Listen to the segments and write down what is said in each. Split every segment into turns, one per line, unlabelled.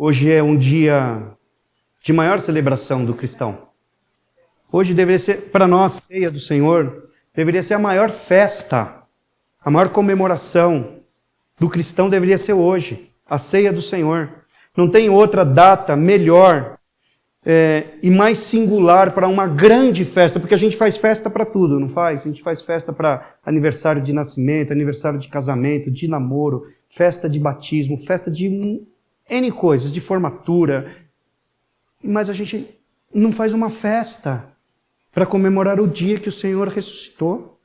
Hoje é um dia de maior celebração do cristão. Hoje deveria ser, para nós, a ceia do Senhor, deveria ser a maior festa, a maior comemoração do cristão deveria ser hoje, a ceia do Senhor. Não tem outra data melhor e mais singular para uma grande festa, porque a gente faz festa para tudo, não faz? A gente faz festa para aniversário de nascimento, aniversário de casamento, de namoro, festa de batismo, festa de N coisas, de formatura. Mas a gente não faz uma festa para comemorar o dia que o Senhor ressuscitou.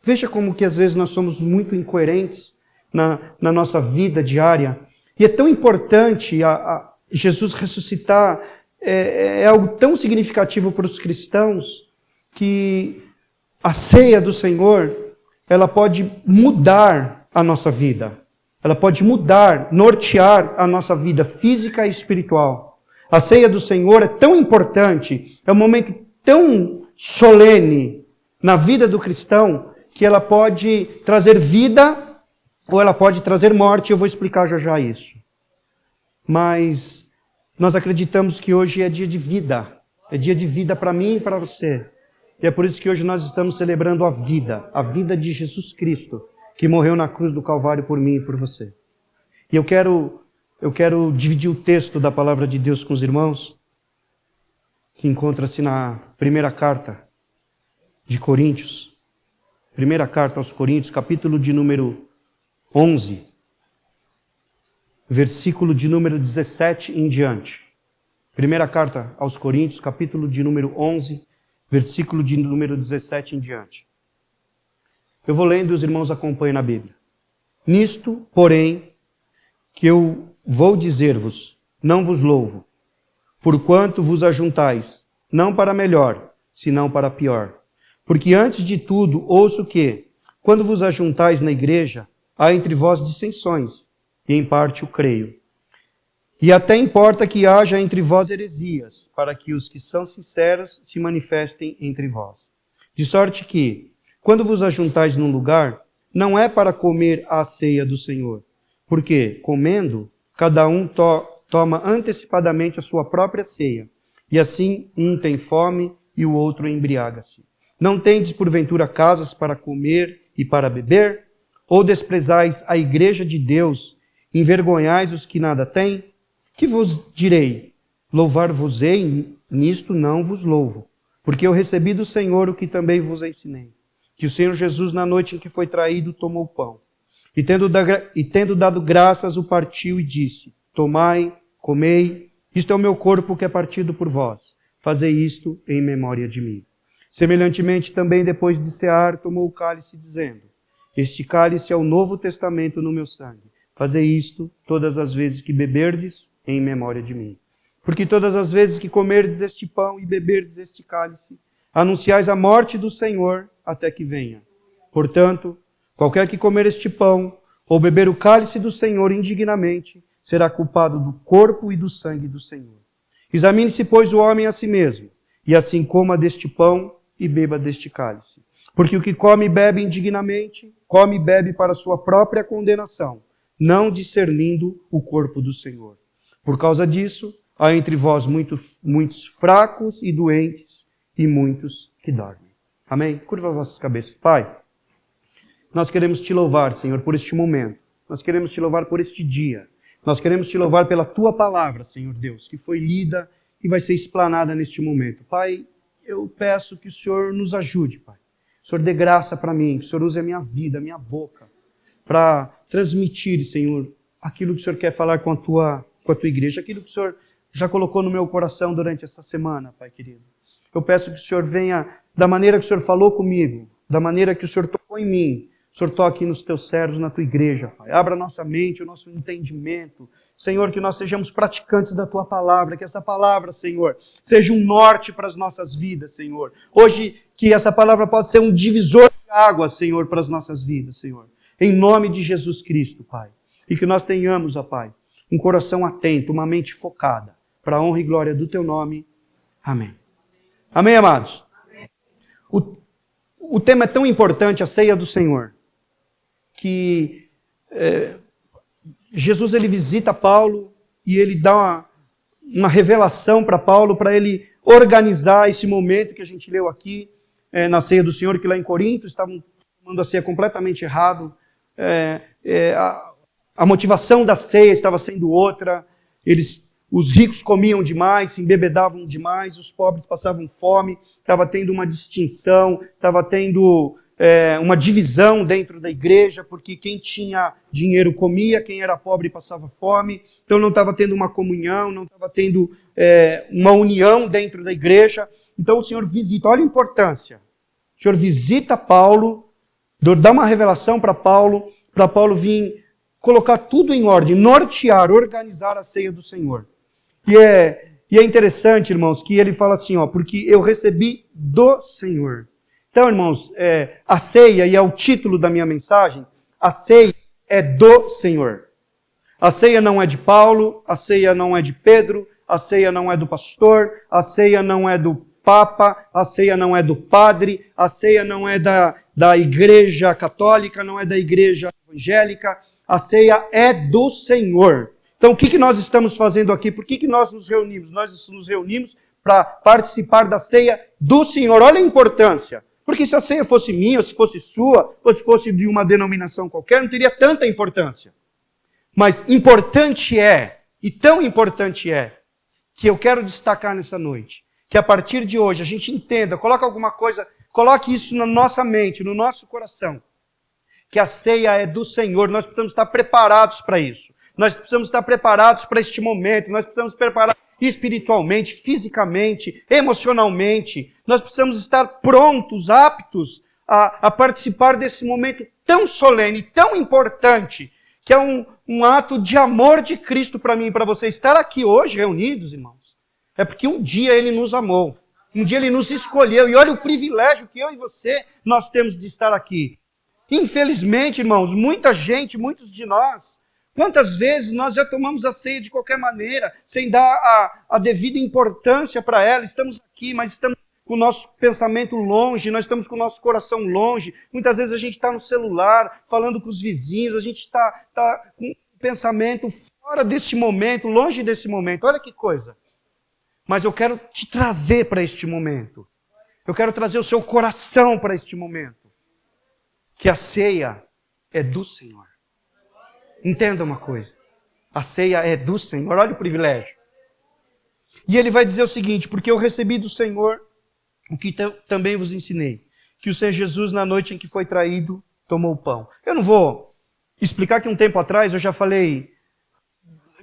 Veja como que às vezes nós somos muito incoerentes na nossa vida diária. E é tão importante Jesus ressuscitar, é algo tão significativo para os cristãos, que a ceia do Senhor, ela pode mudar a nossa vida. Ela pode mudar, nortear a nossa vida física e espiritual. A ceia do Senhor é tão importante, é um momento tão solene na vida do cristão, que ela pode trazer vida ou ela pode trazer morte. Eu vou explicar já isso. Mas nós acreditamos que hoje é dia de vida. É dia de vida para mim e para você. E é por isso que hoje nós estamos celebrando a vida de Jesus Cristo, que morreu na cruz do Calvário por mim e por você. E eu quero dividir o texto da palavra de Deus com os irmãos, que encontra-se na primeira carta de Coríntios. Primeira carta aos Coríntios, capítulo de número 11, versículo de número 17 em diante. Primeira carta aos Coríntios, capítulo de número 11, versículo de número 17 em diante. Eu vou lendo e os irmãos acompanham na Bíblia. Nisto, porém, que eu vou dizer-vos, não vos louvo, porquanto vos ajuntais, não para melhor, senão para pior. Porque antes de tudo, ouço que, quando vos ajuntais na igreja, há entre vós dissensões, e em parte o creio. E até importa que haja entre vós heresias, para que os que são sinceros se manifestem entre vós. De sorte que, quando vos ajuntais num lugar, não é para comer a ceia do Senhor, porque, comendo, cada um toma antecipadamente a sua própria ceia, e assim um tem fome e o outro embriaga-se. Não tendes, porventura, casas para comer e para beber? Ou desprezais a igreja de Deus, envergonhais os que nada têm? Que vos direi? Louvar-vos-ei, nisto não vos louvo, porque eu recebi do Senhor o que também vos ensinei. Que o Senhor Jesus, na noite em que foi traído, tomou o pão. E tendo dado graças, o partiu e disse, tomai, comei, isto é o meu corpo que é partido por vós. Fazei isto em memória de mim. Semelhantemente, também depois de cear, tomou o cálice, dizendo, este cálice é o novo testamento no meu sangue. Fazei isto todas as vezes que beberdes, em memória de mim. Porque todas as vezes que comerdes este pão e beberdes este cálice, anunciais a morte do Senhor até que venha. Portanto, qualquer que comer este pão ou beber o cálice do Senhor indignamente, será culpado do corpo e do sangue do Senhor. Examine-se, pois, o homem a si mesmo, e assim coma deste pão e beba deste cálice. Porque o que come e bebe indignamente, come e bebe para sua própria condenação, não discernindo o corpo do Senhor. Por causa disso, há entre vós muitos fracos e doentes, e muitos que dormem. Amém? Curva vossas cabeças. Pai, nós queremos te louvar, Senhor, por este momento. Nós queremos te louvar por este dia. Nós queremos te louvar pela tua palavra, Senhor Deus, que foi lida e vai ser explanada neste momento. Pai, eu peço que o Senhor nos ajude, Pai. O Senhor dê graça para mim, que o Senhor use a minha vida, a minha boca, para transmitir, Senhor, aquilo que o Senhor quer falar com a tua igreja, aquilo que o Senhor já colocou no meu coração durante essa semana, Pai querido. Eu peço que o Senhor venha, da maneira que o Senhor falou comigo, da maneira que o Senhor tocou em mim, o Senhor toque nos teus servos, na tua igreja, Pai. Abra a nossa mente, o nosso entendimento. Senhor, que nós sejamos praticantes da tua palavra, que essa palavra, Senhor, seja um norte para as nossas vidas, Senhor. Hoje, que essa palavra possa ser um divisor de águas, Senhor, para as nossas vidas, Senhor. Em nome de Jesus Cristo, Pai. E que nós tenhamos, ó Pai, um coração atento, uma mente focada, para a honra e glória do teu nome. Amém. Amém, amados? Amém. O tema é tão importante, a ceia do Senhor, que Jesus ele visita Paulo e ele dá uma revelação para Paulo, para ele organizar esse momento que a gente leu aqui, na ceia do Senhor, que lá em Corinto estavam tomando a ceia completamente errado. A motivação da ceia estava sendo outra. Os ricos comiam demais, se embebedavam demais, os pobres passavam fome, estava tendo uma distinção, estava tendo uma divisão dentro da igreja, porque quem tinha dinheiro comia, quem era pobre passava fome, então não estava tendo uma comunhão, não estava tendo uma união dentro da igreja. Então o Senhor visita, olha a importância, o Senhor visita Paulo, dá uma revelação para Paulo vir colocar tudo em ordem, nortear, organizar a ceia do Senhor. E é interessante, irmãos, que ele fala assim, porque eu recebi do Senhor. Então, irmãos, a ceia, e é o título da minha mensagem, a ceia é do Senhor. A ceia não é de Paulo, a ceia não é de Pedro, a ceia não é do pastor, a ceia não é do Papa, a ceia não é do padre, a ceia não é da igreja católica, não é da igreja evangélica, a ceia é do Senhor. Então, o que nós estamos fazendo aqui? Por que nós nos reunimos? Nós nos reunimos para participar da ceia do Senhor. Olha a importância. Porque se a ceia fosse minha, ou se fosse sua, ou se fosse de uma denominação qualquer, não teria tanta importância. Mas importante e tão importante que eu quero destacar nessa noite, que a partir de hoje a gente entenda, coloque isso na nossa mente, no nosso coração, que a ceia é do Senhor. Nós precisamos estar preparados para isso. Nós precisamos estar preparados para este momento. Nós precisamos preparar espiritualmente, fisicamente, emocionalmente. Nós precisamos estar prontos, aptos a participar desse momento tão solene, tão importante, que é um ato de amor de Cristo para mim e para você. Estar aqui hoje reunidos, irmãos, é porque um dia Ele nos amou. Um dia Ele nos escolheu. E olha o privilégio que eu e você, nós temos de estar aqui. Infelizmente, irmãos, muita gente, muitos de nós, quantas vezes nós já tomamos a ceia de qualquer maneira, sem dar a devida importância para ela. Estamos aqui, mas estamos com o nosso pensamento longe, nós estamos com o nosso coração longe. Muitas vezes a gente está no celular, falando com os vizinhos, a gente está com o pensamento fora desse momento, longe desse momento. Olha que coisa. Mas eu quero te trazer para este momento. Eu quero trazer o seu coração para este momento. Que a ceia é do Senhor. Entenda uma coisa. A ceia é do Senhor. Olha o privilégio. E ele vai dizer o seguinte: porque eu recebi do Senhor o que também vos ensinei. Que o Senhor Jesus, na noite em que foi traído, tomou o pão. Eu não vou explicar que um tempo atrás eu já falei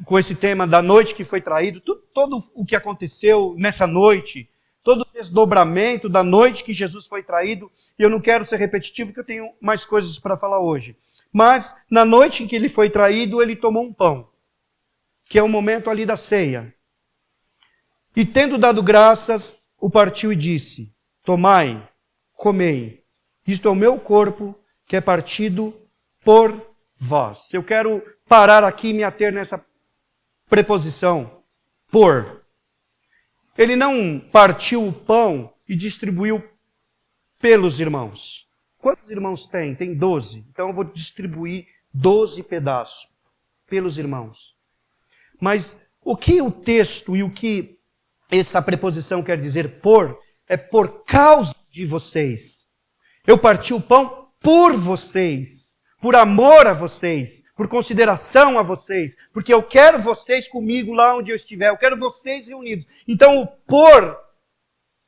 com esse tema da noite que foi traído, todo o que aconteceu nessa noite, todo o desdobramento da noite que Jesus foi traído, e eu não quero ser repetitivo, porque eu tenho mais coisas para falar hoje. Mas, na noite em que ele foi traído, ele tomou um pão, que é o momento ali da ceia. E tendo dado graças, o partiu e disse: tomai, comei, isto é o meu corpo, que é partido por vós. Eu quero parar aqui e me ater nessa preposição, por. Ele não partiu o pão e distribuiu pelos irmãos. Quantos irmãos tem? Tem 12. Então eu vou distribuir 12 pedaços pelos irmãos. Mas o que o texto e o que essa preposição quer dizer por, é por causa de vocês. Eu parti o pão por vocês, por amor a vocês, por consideração a vocês, porque eu quero vocês comigo lá onde eu estiver, eu quero vocês reunidos. Então o por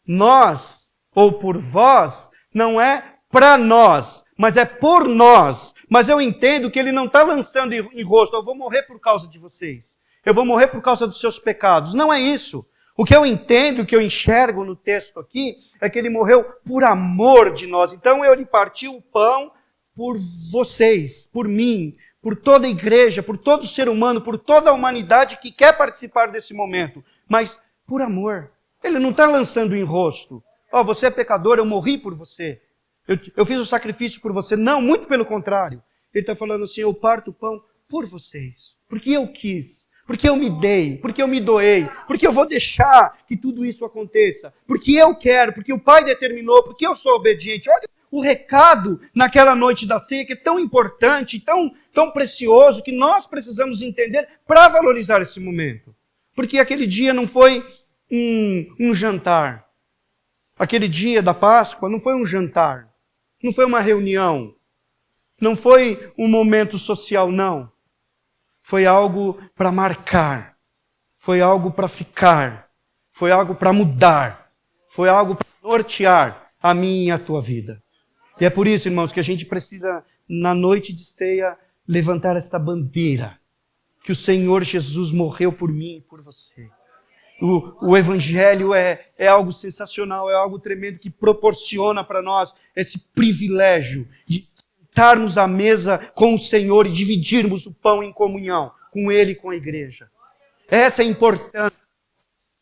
nós, ou por vós, não é para nós, mas é por nós. Mas eu entendo que ele não está lançando em rosto: eu vou morrer por causa de vocês, eu vou morrer por causa dos seus pecados. Não é isso. O que eu entendo, o que eu enxergo no texto aqui, é que ele morreu por amor de nós. Então ele partiu o pão por vocês, por mim, por toda a igreja, por todo ser humano, por toda a humanidade que quer participar desse momento, mas por amor. Ele não está lançando em rosto: você é pecador, eu morri por você, eu fiz o sacrifício por você. Não, muito pelo contrário. Ele está falando assim: eu parto o pão por vocês, porque eu quis, porque eu me dei, porque eu me doei, porque eu vou deixar que tudo isso aconteça, porque eu quero, porque o Pai determinou, porque eu sou obediente. Olha o recado naquela noite da ceia, que é tão importante, tão precioso, que nós precisamos entender para valorizar esse momento. Porque aquele dia não foi um jantar. Aquele dia da Páscoa não foi um jantar. Não foi uma reunião. Não foi um momento social, não. Foi algo para marcar. Foi algo para ficar. Foi algo para mudar. Foi algo para nortear a minha e a tua vida. E é por isso, irmãos, que a gente precisa, na noite de ceia, levantar esta bandeira. Que o Senhor Jesus morreu por mim e por você. O Evangelho é algo sensacional, é algo tremendo que proporciona para nós esse privilégio de sentarmos à mesa com o Senhor e dividirmos o pão em comunhão com Ele e com a igreja. Essa é a importância.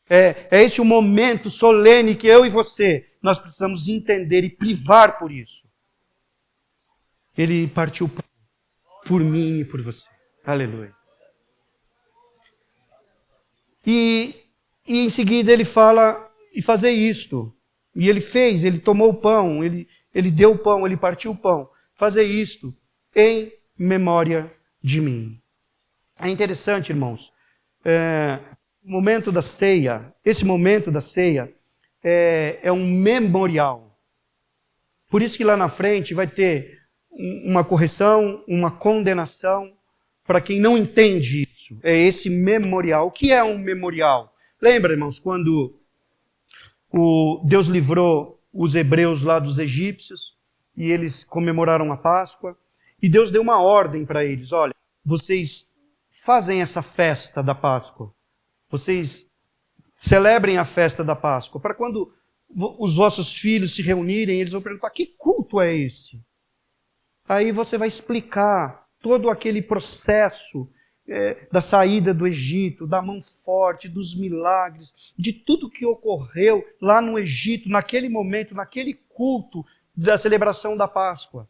É esse o momento solene que eu e você, nós precisamos entender e privar por isso. Ele partiu por mim e por você. Aleluia. E em seguida ele fala, e fazer isto. E ele fez, ele tomou o pão, ele deu o pão, ele partiu o pão. Fazer isto em memória de mim. É interessante, irmãos. O momento da ceia, esse momento da ceia é um memorial. Por isso que lá na frente vai ter uma correção, uma condenação para quem não entende isso. É esse memorial. O que é um memorial? Lembra, irmãos, quando Deus livrou os hebreus lá dos egípcios e eles comemoraram a Páscoa e Deus deu uma ordem para eles. Olha, vocês fazem essa festa da Páscoa. Vocês celebrem a festa da Páscoa. Para quando os vossos filhos se reunirem, eles vão perguntar, que culto é esse? Aí você vai explicar todo aquele processo da saída do Egito, da mão forte, dos milagres, de tudo que ocorreu lá no Egito, naquele momento, naquele culto da celebração da Páscoa.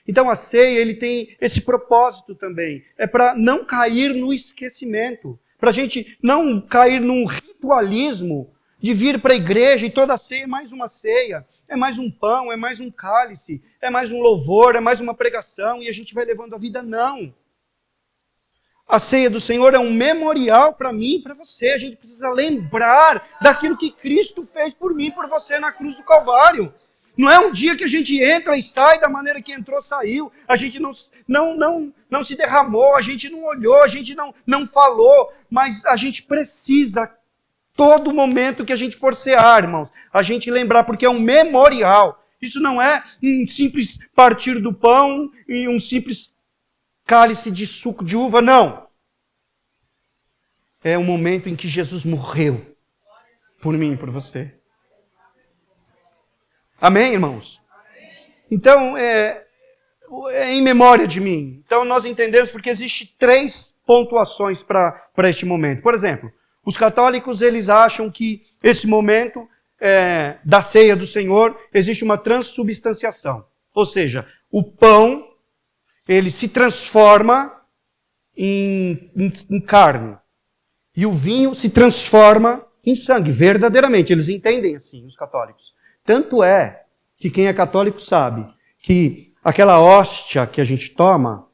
Então a ceia, ele tem esse propósito também. É para não cair no esquecimento. Para a gente não cair num ritualismo de vir para a igreja e toda ceia é mais uma ceia. É mais um pão, é mais um cálice, é mais um louvor, é mais uma pregação e a gente vai levando a vida. Não. A ceia do Senhor é um memorial para mim e para você. A gente precisa lembrar daquilo que Cristo fez por mim e por você na cruz do Calvário. Não é um dia que a gente entra e sai da maneira que entrou, saiu. A gente não se derramou, a gente não olhou, a gente não falou. Mas a gente precisa, todo momento que a gente for cear, irmãos, a gente lembrar, porque é um memorial. Isso não é um simples partir do pão e um simples cálice de suco de uva, não. É o momento em que Jesus morreu por mim e por você. Amém, irmãos? Então, é em memória de mim. Então, nós entendemos porque existe 3 pontuações para este momento. Por exemplo, os católicos, eles acham que esse momento da ceia do Senhor, existe uma transubstanciação. Ou seja, o pão, ele se transforma em carne. E o vinho se transforma em sangue, verdadeiramente. Eles entendem assim, os católicos. Tanto é que quem é católico sabe que aquela hóstia que a gente toma,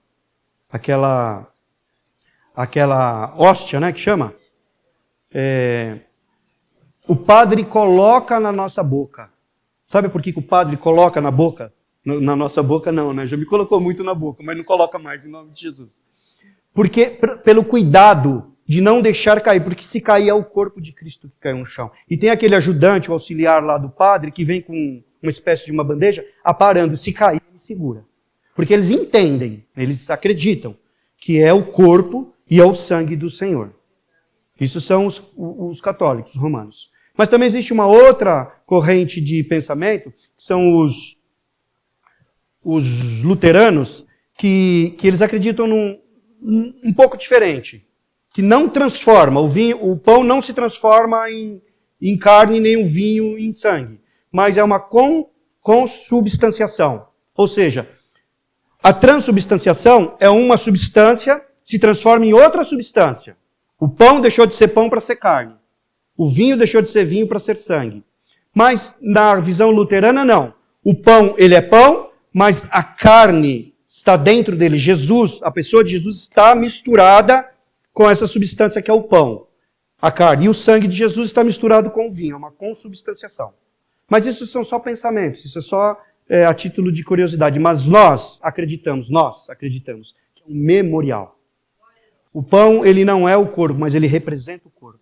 aquela hóstia, né, que chama, o padre coloca na nossa boca. Sabe por que o padre coloca na boca? Na nossa boca não, né? Já me colocou muito na boca, mas não coloca mais em nome de Jesus. Porque pelo cuidado de não deixar cair, porque se cair é o corpo de Cristo que caiu no chão. E tem aquele ajudante, o auxiliar lá do padre, que vem com uma espécie de uma bandeja, aparando, se cair, ele segura. Porque eles entendem, eles acreditam que é o corpo e é o sangue do Senhor. Isso são os católicos romanos. Mas também existe uma outra corrente de pensamento, que são os luteranos, que eles acreditam um pouco diferente. Que não transforma, o pão não se transforma em carne, nem o vinho em sangue. Mas é uma consubstanciação. Ou seja, a transubstanciação é uma substância se transforma em outra substância. O pão deixou de ser pão para ser carne. O vinho deixou de ser vinho para ser sangue. Mas na visão luterana, não. O pão, ele é pão, mas a carne está dentro dele. Jesus, a pessoa de Jesus está misturada com essa substância que é o pão, a carne. E o sangue de Jesus está misturado com o vinho, é uma consubstanciação. Mas isso são só pensamentos, isso é só a título de curiosidade. Mas nós acreditamos que é um memorial. O pão, ele não é o corpo, mas ele representa o corpo.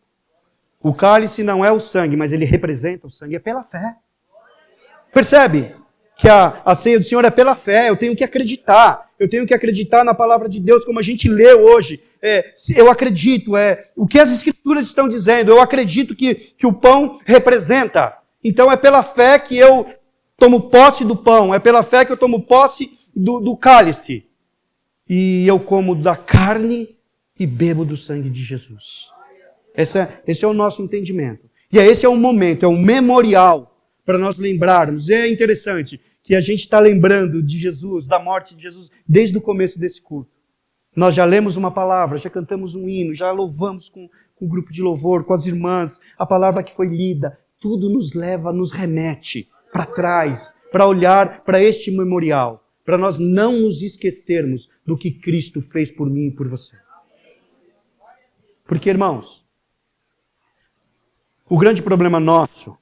O cálice não é o sangue, mas ele representa o sangue. É pela fé. Percebe? Que a ceia do Senhor é pela fé. Eu tenho que acreditar. Eu tenho que acreditar na palavra de Deus, como a gente leu hoje. Eu acredito. O que as Escrituras estão dizendo. Eu acredito que o pão representa. Então é pela fé que eu tomo posse do pão. É pela fé que eu tomo posse do cálice. E eu como da carne e bebo do sangue de Jesus. Esse é o nosso entendimento. E esse é um momento, é um memorial para nós lembrarmos. É interessante que a gente está lembrando de Jesus, da morte de Jesus, desde o começo desse culto. Nós já lemos uma palavra, já cantamos um hino, já louvamos com o grupo de louvor, com as irmãs, a palavra que foi lida. Tudo nos leva, nos remete para trás, para olhar para este memorial, para nós não nos esquecermos do que Cristo fez por mim e por você. Porque, irmãos, o grande problema nosso,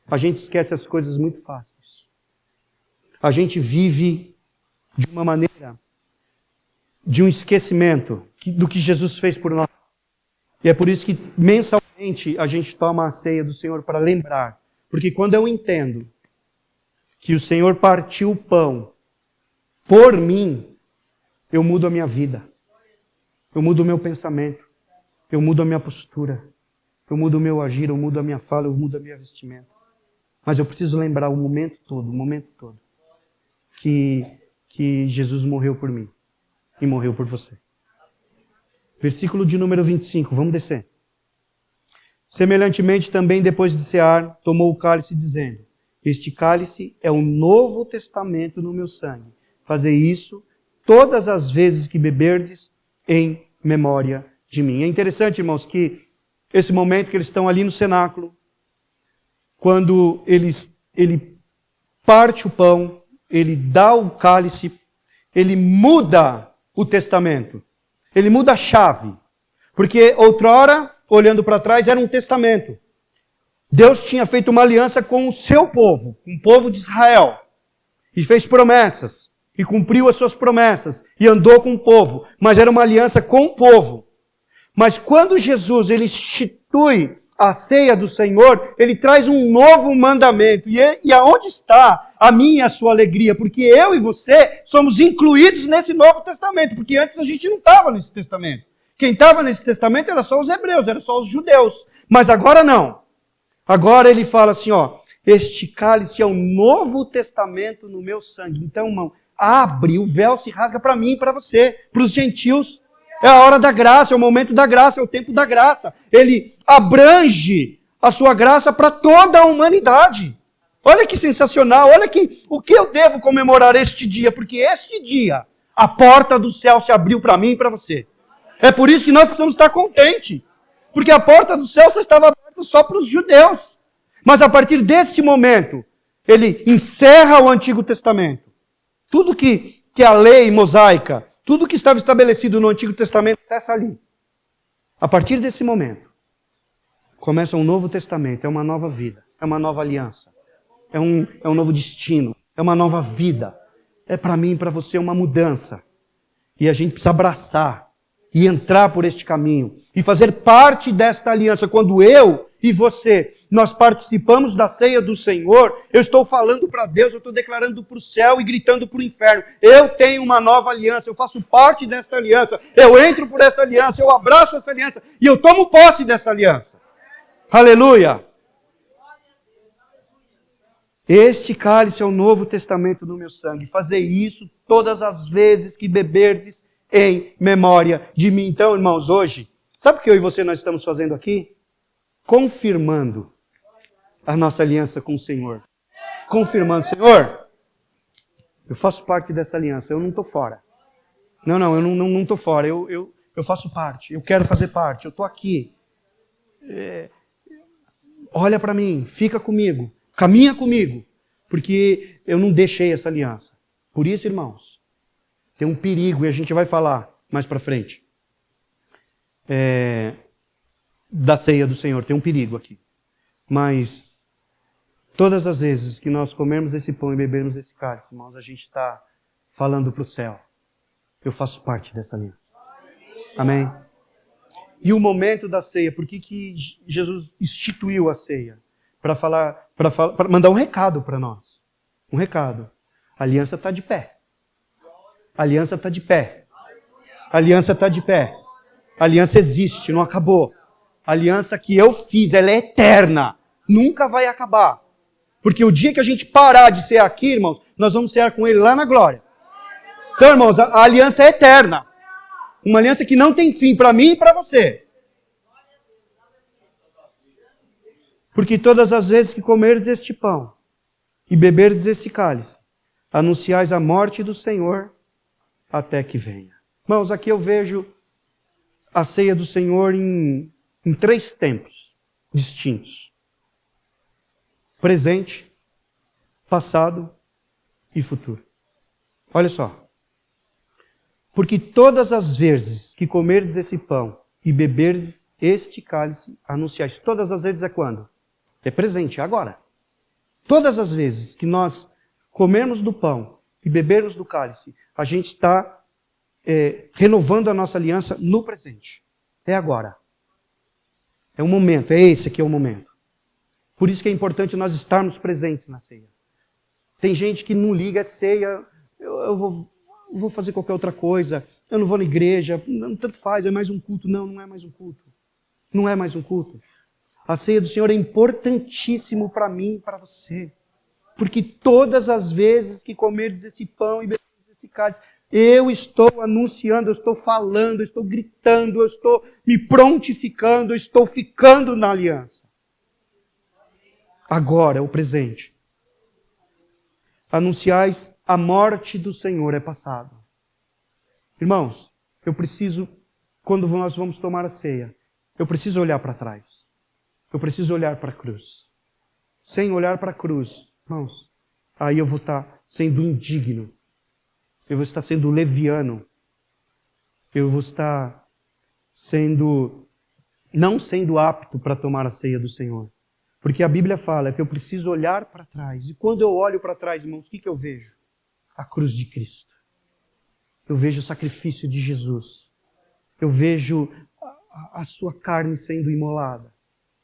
a gente esquece as coisas muito fáceis. A gente vive de uma maneira, de um esquecimento do que Jesus fez por nós. E é por isso que mensalmente a gente toma a ceia do Senhor para lembrar. Porque quando eu entendo que o Senhor partiu o pão por mim, eu mudo a minha vida. Eu mudo o meu pensamento. Eu mudo a minha postura. Eu mudo o meu agir, eu mudo a minha fala, eu mudo a minha vestimenta. Mas eu preciso lembrar o momento todo, que Jesus morreu por mim e morreu por você. Versículo de número 25, vamos descer. Semelhantemente também depois de cear, tomou o cálice dizendo, este cálice é o novo testamento no meu sangue. Fazei isso todas as vezes que beberdes em memória de mim. É interessante, irmãos, que esse momento que eles estão ali no cenáculo, quando ele parte o pão, ele dá o cálice, ele muda o testamento. Ele muda a chave. Porque outrora, olhando para trás, era um testamento. Deus tinha feito uma aliança com o seu povo, com o povo de Israel. E fez promessas. E cumpriu as suas promessas. E andou com o povo. Mas era uma aliança com o povo. Mas quando Jesus ele institui a ceia do Senhor, ele traz um novo mandamento. E aonde está a minha e a sua alegria? Porque eu e você somos incluídos nesse Novo Testamento. Porque antes a gente não estava nesse testamento. Quem estava nesse testamento era só os hebreus, era só os judeus. Mas agora não. Agora ele fala assim, este cálice é o Novo Testamento no meu sangue. Então, irmão, abre, o véu se rasga para mim e para você, para os gentios. É a hora da graça, é o momento da graça, é o tempo da graça. Ele abrange a sua graça para toda a humanidade. Olha que sensacional, olha o que eu devo comemorar este dia, porque este dia a porta do céu se abriu para mim e para você. É por isso que nós precisamos estar contentes, porque a porta do céu só estava aberta só para os judeus. Mas a partir deste momento, ele encerra o Antigo Testamento. Tudo que a lei mosaica, tudo que estava estabelecido no Antigo Testamento cessa ali. A partir desse momento, começa um novo testamento, é uma nova vida, é uma nova aliança, é um novo destino, é uma nova vida. É para mim e para você uma mudança. E a gente precisa abraçar e entrar por este caminho e fazer parte desta aliança. Quando eu e você, nós participamos da ceia do Senhor, eu estou falando para Deus, eu estou declarando para o céu e gritando para o inferno. Eu tenho uma nova aliança, eu faço parte desta aliança, eu entro por esta aliança, eu abraço essa aliança e eu tomo posse dessa aliança. Aleluia! Este cálice é o Novo Testamento no meu sangue. Fazei isso todas as vezes que beberdes em memória de mim. Então, irmãos, hoje, sabe o que eu e você nós estamos fazendo aqui? Confirmando a nossa aliança com o Senhor. Confirmando, Senhor, eu faço parte dessa aliança, eu não estou fora. Não, eu não estou fora, eu faço parte, eu quero fazer parte, eu estou aqui. Olha para mim, fica comigo, caminha comigo, porque eu não deixei essa aliança. Por isso, irmãos, tem um perigo, e a gente vai falar mais para frente, da ceia do Senhor. Tem um perigo aqui. Mas todas as vezes que nós comermos esse pão e bebermos esse cálice, irmãos, a gente está falando para o céu. Eu faço parte dessa aliança. Amém? E o momento da ceia, por que Jesus instituiu a ceia? Para mandar um recado para nós. Um recado. A aliança está de pé. A aliança está de pé. A aliança está de pé. A aliança existe, não acabou. A aliança que eu fiz, ela é eterna. Nunca vai acabar. Porque o dia que a gente parar de ser aqui, irmãos, nós vamos ser com Ele lá na glória. Então, irmãos, a aliança é eterna. Uma aliança que não tem fim para mim e para você. Porque todas as vezes que comerdes este pão e beberdes esse cálice, anunciais a morte do Senhor até que venha. Irmãos, aqui eu vejo a ceia do Senhor em 3 tempos distintos. Presente, passado e futuro. Olha só. Porque todas as vezes que comerdes esse pão e beberdes este cálice, anunciais. Todas as vezes é quando? É presente, é agora. Todas as vezes que nós comermos do pão e bebermos do cálice, a gente está renovando a nossa aliança no presente. É agora. É o momento, é esse aqui é o momento. Por isso que é importante nós estarmos presentes na ceia. Tem gente que não liga a ceia, eu vou fazer qualquer outra coisa, eu não vou na igreja, não, tanto faz, é mais um culto. Não, não é mais um culto. Não é mais um culto. A ceia do Senhor é importantíssimo para mim e para você. Porque todas as vezes que comerdes esse pão e beberdes esse cálice, eu estou anunciando, eu estou falando, eu estou gritando, eu estou me prontificando, eu estou ficando na aliança. Agora é o presente. Anunciais a morte do Senhor é passado. Irmãos, eu preciso, quando nós vamos tomar a ceia, eu preciso olhar para trás. Eu preciso olhar para a cruz. Sem olhar para a cruz, irmãos, aí eu vou estar sendo indigno. Eu vou estar sendo leviano. Eu vou estar não sendo apto para tomar a ceia do Senhor. Porque a Bíblia fala que eu preciso olhar para trás. E quando eu olho para trás, irmãos, o que eu vejo? A cruz de Cristo. Eu vejo o sacrifício de Jesus. Eu vejo a sua carne sendo imolada.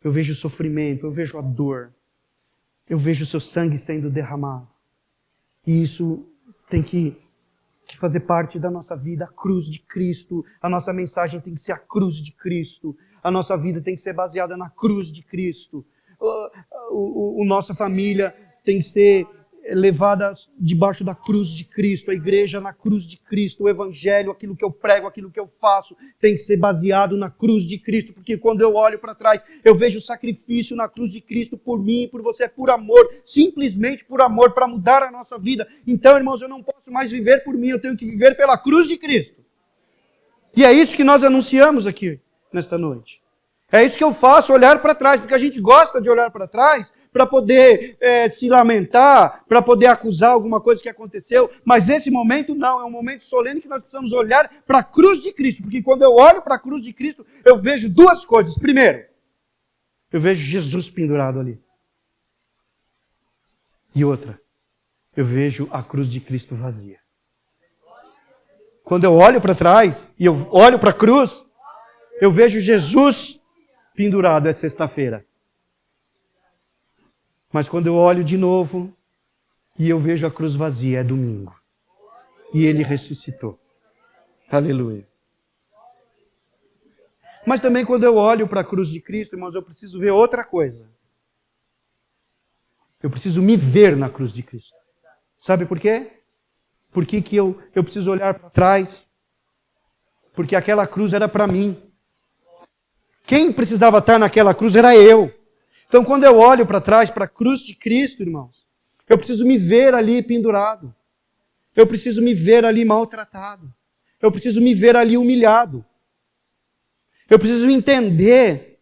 Eu vejo o sofrimento, eu vejo a dor. Eu vejo o seu sangue sendo derramado. E isso tem que fazer parte da nossa vida, a cruz de Cristo. A nossa mensagem tem que ser a cruz de Cristo. A nossa vida tem que ser baseada na cruz de Cristo. Nossa família tem que ser levada debaixo da cruz de Cristo, a igreja na cruz de Cristo, o evangelho, aquilo que eu prego, aquilo que eu faço, tem que ser baseado na cruz de Cristo, porque quando eu olho para trás, eu vejo o sacrifício na cruz de Cristo por mim e por você, por amor, simplesmente por amor, para mudar a nossa vida. Então, irmãos, eu não posso mais viver por mim, eu tenho que viver pela cruz de Cristo. E é isso que nós anunciamos aqui, nesta noite. É isso que eu faço, olhar para trás, porque a gente gosta de olhar para trás para poder se lamentar, para poder acusar alguma coisa que aconteceu, mas esse momento não, é um momento solene que nós precisamos olhar para a cruz de Cristo, porque quando eu olho para a cruz de Cristo, eu vejo 2 coisas. Primeiro, eu vejo Jesus pendurado ali. E outra, eu vejo a cruz de Cristo vazia. Quando eu olho para trás e eu olho para a cruz, eu vejo Jesus pendurado, é sexta-feira. Mas quando eu olho de novo e eu vejo a cruz vazia, é domingo. E Ele ressuscitou. Aleluia. Mas também quando eu olho para a cruz de Cristo, irmãos, eu preciso ver outra coisa. Eu preciso me ver na cruz de Cristo. Sabe por quê? Por que eu preciso olhar para trás? Porque aquela cruz era para mim. Quem precisava estar naquela cruz era eu. Então, quando eu olho para trás, para a cruz de Cristo, irmãos, eu preciso me ver ali pendurado. Eu preciso me ver ali maltratado. Eu preciso me ver ali humilhado. Eu preciso entender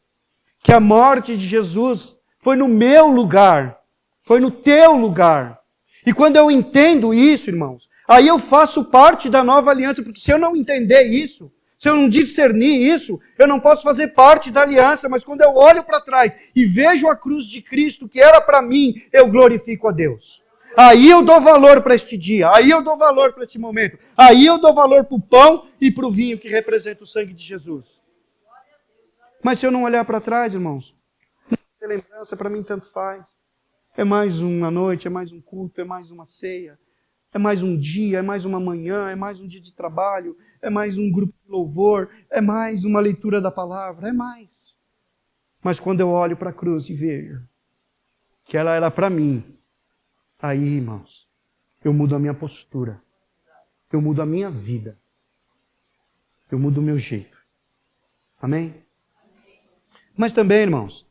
que a morte de Jesus foi no meu lugar, foi no teu lugar. E quando eu entendo isso, irmãos, aí eu faço parte da nova aliança, porque se eu não entender isso, se eu não discernir isso, eu não posso fazer parte da aliança, mas quando eu olho para trás e vejo a cruz de Cristo que era para mim, eu glorifico a Deus. Aí eu dou valor para este dia, aí eu dou valor para este momento, aí eu dou valor para o pão e para o vinho que representa o sangue de Jesus. Mas se eu não olhar para trás, irmãos, lembrança para mim tanto faz. É mais uma noite, é mais um culto, é mais uma ceia, é mais um dia, é mais uma manhã, é mais um dia de trabalho, é mais um grupo de louvor, é mais uma leitura da palavra, é mais. Mas quando eu olho para a cruz e vejo que ela era para mim, aí, irmãos, eu mudo a minha postura, eu mudo a minha vida, eu mudo o meu jeito. Amém? Mas também, irmãos,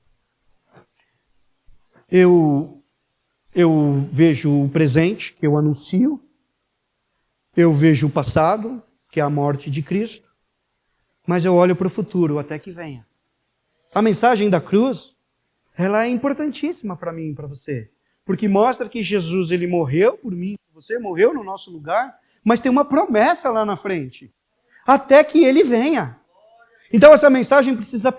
eu vejo o presente, que eu anuncio, eu vejo o passado, que é a morte de Cristo, mas eu olho para o futuro, até que venha. A mensagem da cruz, ela é importantíssima para mim e para você, porque mostra que Jesus, ele morreu por mim, você morreu no nosso lugar, mas tem uma promessa lá na frente, até que ele venha. Então essa mensagem precisa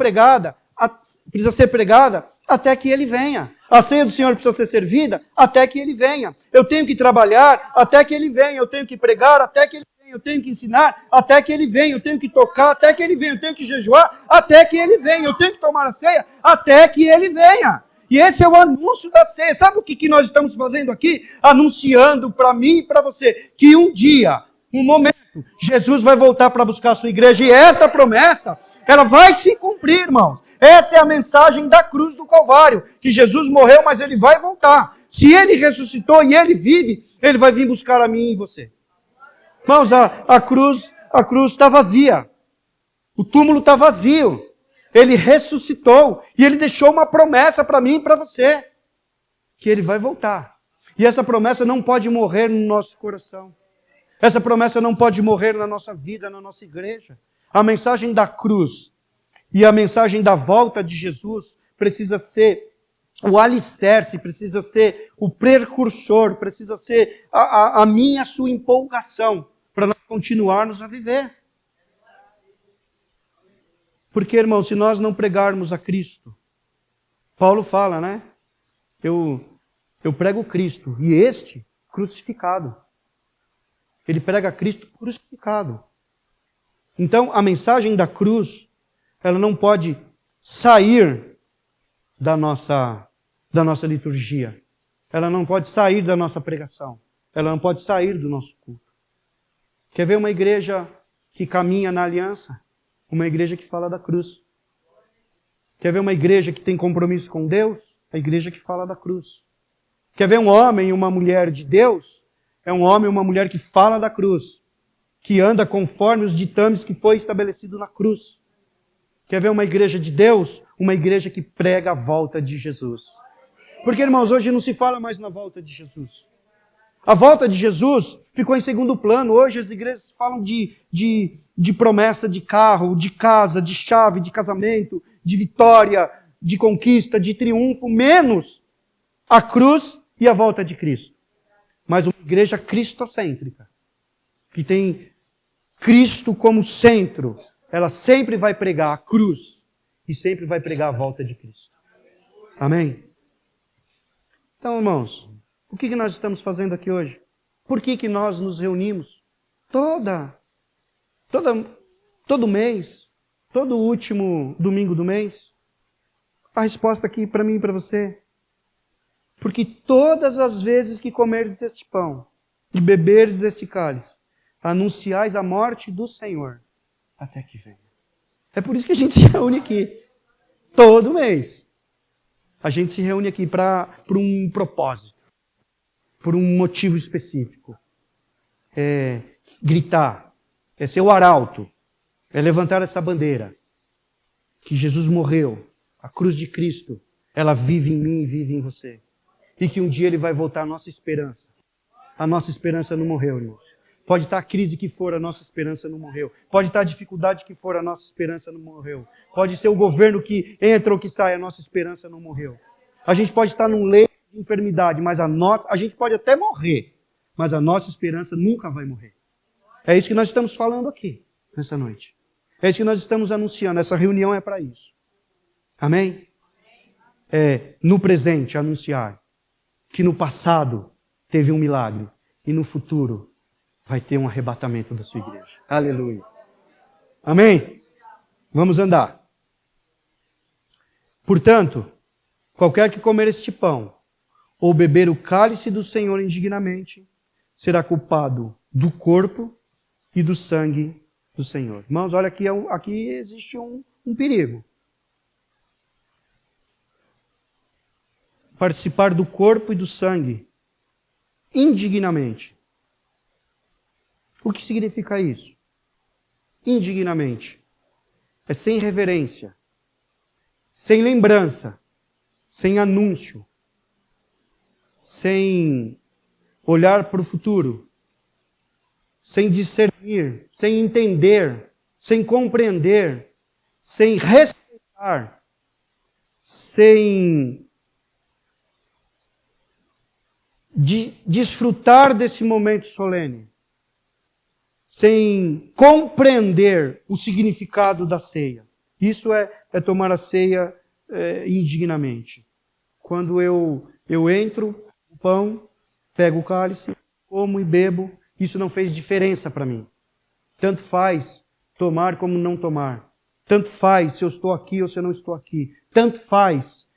ser pregada até que ele venha. A ceia do Senhor precisa ser servida até que ele venha. Eu tenho que trabalhar até que ele venha. Eu tenho que pregar até que ele venha. Eu tenho que ensinar até que ele venha. Eu tenho que tocar até que ele venha. Eu tenho que jejuar até que ele venha. Eu tenho que tomar a ceia até que ele venha. E esse é o anúncio da ceia. Sabe o que nós estamos fazendo aqui? Anunciando para mim e para você que um dia, um momento, Jesus vai voltar para buscar a sua igreja. E esta promessa, ela vai se cumprir, irmãos. Essa é a mensagem da cruz do Calvário, que Jesus morreu, mas ele vai voltar. Se ele ressuscitou e ele vive, ele vai vir buscar a mim e você. Irmãos, a cruz está vazia. O túmulo está vazio. Ele ressuscitou e ele deixou uma promessa para mim e para você, que ele vai voltar. E essa promessa não pode morrer no nosso coração. Essa promessa não pode morrer na nossa vida, na nossa igreja. A mensagem da cruz e a mensagem da volta de Jesus precisa ser o alicerce, precisa ser o precursor, precisa ser a minha e a sua empolgação para nós continuarmos a viver. Porque, irmão, se nós não pregarmos a Cristo, Paulo fala, né? Eu prego Cristo e este crucificado. Ele prega Cristo crucificado. Então, a mensagem da cruz, ela não pode sair da nossa liturgia. Ela não pode sair da nossa pregação. Ela não pode sair do nosso culto. Quer ver uma igreja que caminha na aliança? Uma igreja que fala da cruz. Quer ver uma igreja que tem compromisso com Deus? A igreja que fala da cruz. Quer ver um homem e uma mulher de Deus? É um homem e uma mulher que fala da cruz. Que anda conforme os ditames que foi estabelecido na cruz. Quer ver uma igreja de Deus? Uma igreja que prega a volta de Jesus. Porque, irmãos, hoje não se fala mais na volta de Jesus. A volta de Jesus ficou em segundo plano. Hoje as igrejas falam de promessa de carro, de casa, de chave, de casamento, de vitória, de conquista, de triunfo, menos a cruz e a volta de Cristo. Mas uma igreja cristocêntrica, que tem Cristo como centro, ela sempre vai pregar a cruz e sempre vai pregar a volta de Cristo. Amém? Então, irmãos, o que nós estamos fazendo aqui hoje? Por que nós nos reunimos todo mês, todo último domingo do mês? A resposta aqui para mim e para você. Porque todas as vezes que comerdes este pão e beberdes este cálice, anunciais a morte do Senhor até que venha. É por isso que a gente se reúne aqui. Todo mês. A gente se reúne aqui por um propósito. Por um motivo específico. É gritar. É ser o arauto. É levantar essa bandeira. Que Jesus morreu. A cruz de Cristo. Ela vive em mim e vive em você. E que um dia Ele vai voltar a nossa esperança. A nossa esperança não morreu, irmãos. Pode estar a crise que for, a nossa esperança não morreu. Pode estar a dificuldade que for, a nossa esperança não morreu. Pode ser o governo que entra ou que sai, a nossa esperança não morreu. A gente pode estar num leito de enfermidade, mas a gente pode até morrer, mas a nossa esperança nunca vai morrer. É isso que nós estamos falando aqui, nessa noite. É isso que nós estamos anunciando, essa reunião é para isso. Amém? É, no presente, anunciar que no passado teve um milagre e no futuro vai ter um arrebatamento da sua igreja. Aleluia. Amém? Vamos andar. Portanto, qualquer que comer este pão ou beber o cálice do Senhor indignamente será culpado do corpo e do sangue do Senhor. Irmãos, olha aqui existe um perigo. Participar do corpo e do sangue indignamente. O que significa isso? Indignamente. É sem reverência, sem lembrança, sem anúncio, sem olhar para o futuro, sem discernir, sem entender, sem compreender, sem respeitar, sem desfrutar desse momento solene, sem compreender o significado da ceia. Isso é tomar a ceia indignamente. Quando eu entro, o pão, pego o cálice, como e bebo, isso não fez diferença para mim. Tanto faz tomar como não tomar. Tanto faz se eu estou aqui ou se eu não estou aqui. Tanto faz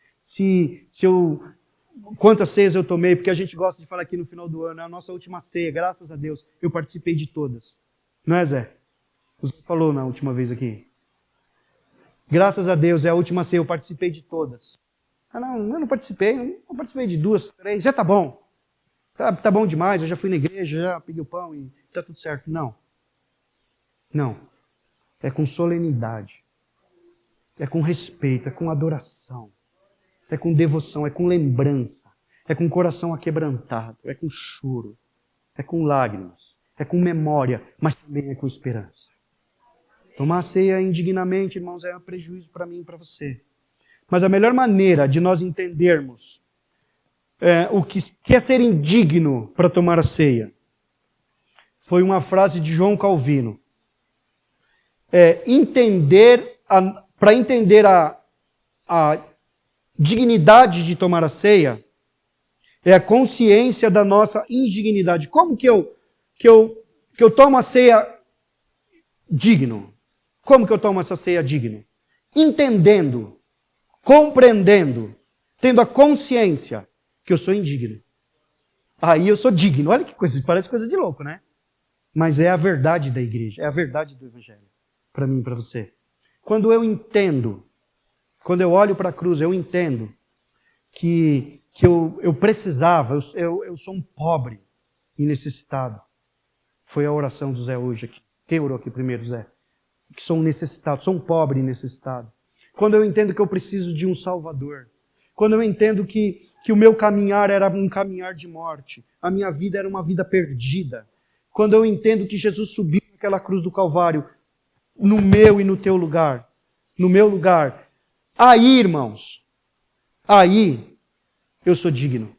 quantas ceias eu tomei, porque a gente gosta de falar aqui no final do ano, é a nossa última ceia, graças a Deus, eu participei de todas. Não é, Zé? Você falou na última vez aqui. Graças a Deus, é a última ceia, eu participei de todas. Ah, não, eu não participei de 2, 3, já tá bom. Tá bom demais, eu já fui na igreja, já peguei o pão e tá tudo certo. Não. Não. É com solenidade. É com respeito, é com adoração. É com devoção, é com lembrança. É com coração aquebrantado, é com choro. É com lágrimas. É com memória, mas também é com esperança. Tomar a ceia indignamente, irmãos, é um prejuízo para mim e para você. Mas a melhor maneira de nós entendermos o que é ser indigno para tomar a ceia foi uma frase de João Calvino. Para entender a dignidade de tomar a ceia, é a consciência da nossa indignidade. Como que eu tomo a ceia digno? Como que eu tomo essa ceia digno? Entendendo, compreendendo, tendo a consciência que eu sou indigno. Aí eu sou digno. Olha que coisa, parece coisa de louco, né? Mas é a verdade da igreja, é a verdade do evangelho, para mim e para você. Quando eu entendo, quando eu olho para a cruz, eu entendo que eu precisava, eu sou um pobre e necessitado. Foi a oração do Zé hoje aqui. Quem orou aqui primeiro, Zé? Que sou um necessitado, sou um pobre e necessitado. Quando eu entendo que eu preciso de um Salvador. Quando eu entendo que o meu caminhar era um caminhar de morte. A minha vida era uma vida perdida. Quando eu entendo que Jesus subiu naquela cruz do Calvário, no meu e no teu lugar. No meu lugar. Aí, irmãos, aí eu sou digno.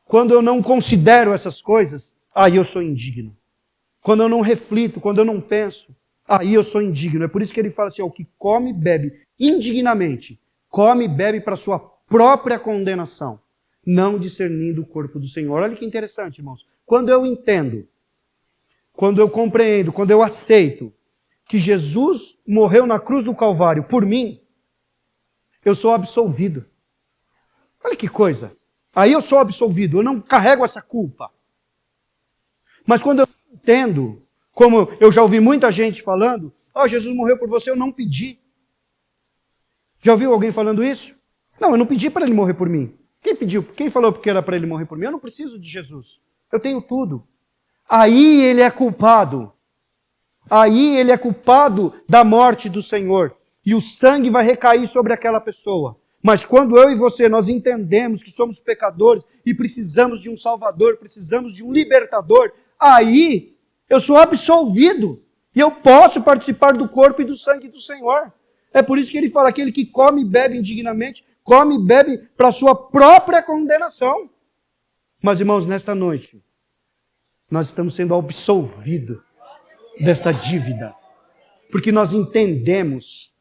Quando eu não considero essas coisas, aí eu sou indigno. Quando eu não reflito, quando eu não penso, aí eu sou indigno. É por isso que ele fala assim, o que come e bebe indignamente, come e bebe para sua própria condenação, não discernindo o corpo do Senhor. Olha que interessante, irmãos. Quando eu entendo, quando eu compreendo, quando eu aceito que Jesus morreu na cruz do Calvário por mim, eu sou absolvido. Olha que coisa. Aí eu sou absolvido, eu não carrego essa culpa. Mas quando eu entendo, como eu já ouvi muita gente falando, Jesus morreu por você, eu não pedi. Já ouviu alguém falando isso? Não, eu não pedi para ele morrer por mim. Quem pediu? Quem falou que era para ele morrer por mim? Eu não preciso de Jesus. Eu tenho tudo. Aí ele é culpado. Aí ele é culpado da morte do Senhor. E o sangue vai recair sobre aquela pessoa. Mas quando eu e você, nós entendemos que somos pecadores e precisamos de um Salvador, precisamos de um libertador, aí eu sou absolvido. E eu posso participar do corpo e do sangue do Senhor. É por isso que ele fala, aquele que come e bebe indignamente, come e bebe para a sua própria condenação. Mas, irmãos, nesta noite, nós estamos sendo absolvidos desta dívida. Porque nós entendemos,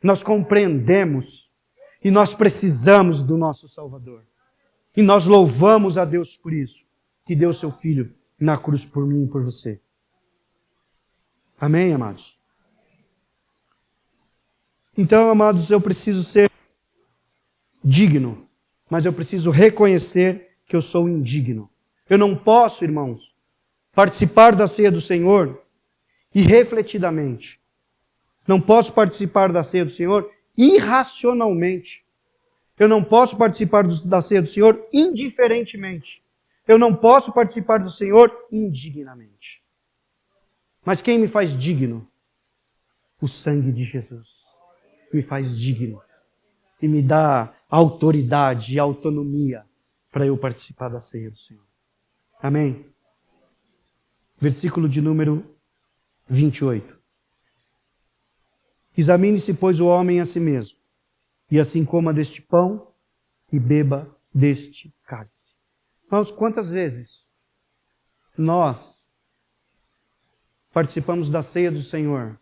nós compreendemos e nós precisamos do nosso Salvador. E nós louvamos a Deus por isso, que deu seu Filho na cruz por mim e por você. Amém, amados? Então, amados, eu preciso ser digno, mas eu preciso reconhecer que eu sou indigno. Eu não posso, irmãos, participar da ceia do Senhor irrefletidamente. Não posso participar da ceia do Senhor irracionalmente. Eu não posso participar da ceia do Senhor indiferentemente. Eu não posso participar do Senhor indignamente. Mas quem me faz digno? O sangue de Jesus me faz digno e me dá autoridade e autonomia para eu participar da ceia do Senhor. Amém? Versículo de número 28. Examine-se, pois, o homem a si mesmo, e assim coma deste pão e beba deste cálice. Irmãos, quantas vezes nós participamos da ceia do Senhor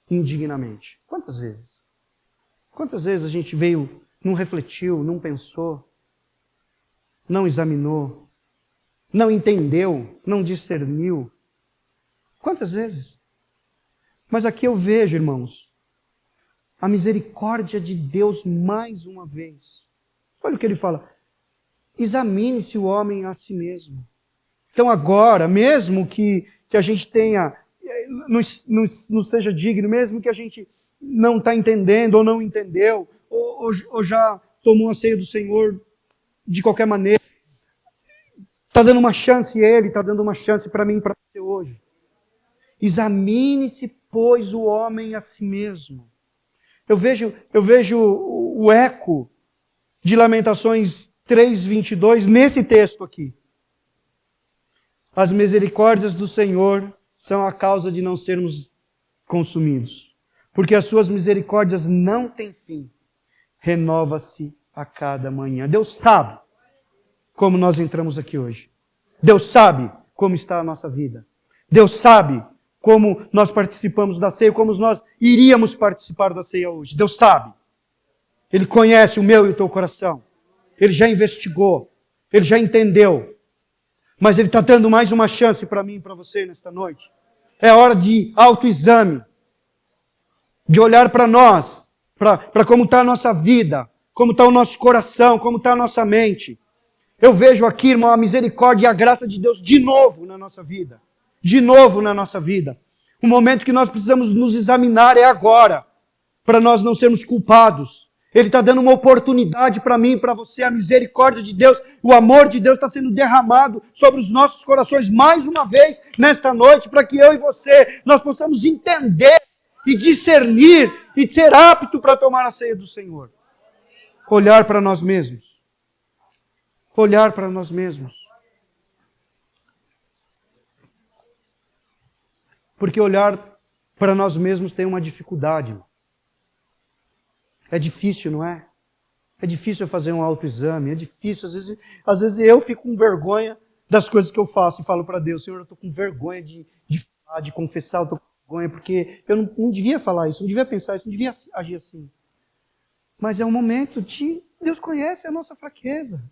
indignamente? Quantas vezes? Quantas vezes a gente veio, não refletiu, não pensou, não examinou, não entendeu, não discerniu? Quantas vezes? Mas aqui eu vejo, irmãos, a misericórdia de Deus mais uma vez. Olha o que ele fala. Examine-se o homem a si mesmo. Então agora, mesmo que a gente tenha, não seja digno, mesmo que a gente não está entendendo ou não entendeu, ou já tomou a ceia do Senhor de qualquer maneira, está dando uma chance Ele, está dando uma chance para mim e para você hoje. Examine-se, pois, o homem a si mesmo. Eu vejo o eco de Lamentações 3:22 nesse texto aqui. As misericórdias do Senhor são a causa de não sermos consumidos, porque as suas misericórdias não têm fim. Renova-se a cada manhã. Deus sabe como nós entramos aqui hoje. Deus sabe como está a nossa vida. Deus sabe como nós participamos da ceia, como nós iríamos participar da ceia hoje. Deus sabe. Ele conhece o meu e o teu coração. Ele já investigou. Ele já entendeu. Mas Ele está dando mais uma chance para mim e para você nesta noite. É hora de autoexame. De olhar para nós. Para como está a nossa vida. Como está o nosso coração. Como está a nossa mente. Eu vejo aqui, irmão, a misericórdia e a graça de Deus de novo na nossa vida. De novo na nossa vida. O momento que nós precisamos nos examinar é agora, para nós não sermos culpados. Ele está dando uma oportunidade para mim e para você, a misericórdia de Deus, o amor de Deus está sendo derramado sobre os nossos corações mais uma vez nesta noite, para que eu e você, nós possamos entender e discernir e ser apto para tomar a ceia do Senhor. Olhar para nós mesmos. Olhar para nós mesmos. Porque olhar para nós mesmos tem uma dificuldade. É difícil, não é? É difícil fazer um autoexame, é difícil. Às vezes eu fico com vergonha das coisas que eu faço e falo para Deus, Senhor, eu estou com vergonha de falar, de confessar, eu estou com vergonha, porque eu não devia falar isso, não devia pensar isso, não devia agir assim. Mas é um momento de... Deus conhece a nossa fraqueza.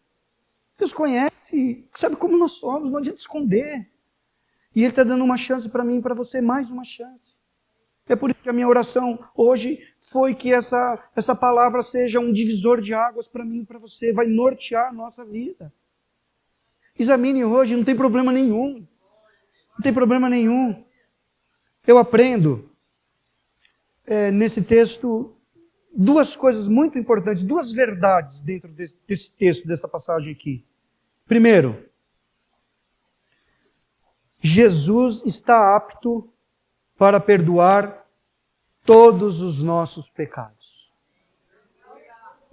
Deus conhece, sabe como nós somos, não adianta esconder. E Ele está dando uma chance para mim e para você, mais uma chance. É por isso que a minha oração hoje foi que essa palavra seja um divisor de águas para mim e para você, vai nortear a nossa vida. Examine hoje, não tem problema nenhum. Não tem problema nenhum. Eu aprendo nesse texto duas coisas muito importantes, duas verdades dentro desse texto, dessa passagem aqui. Primeiro, Jesus está apto para perdoar todos os nossos pecados.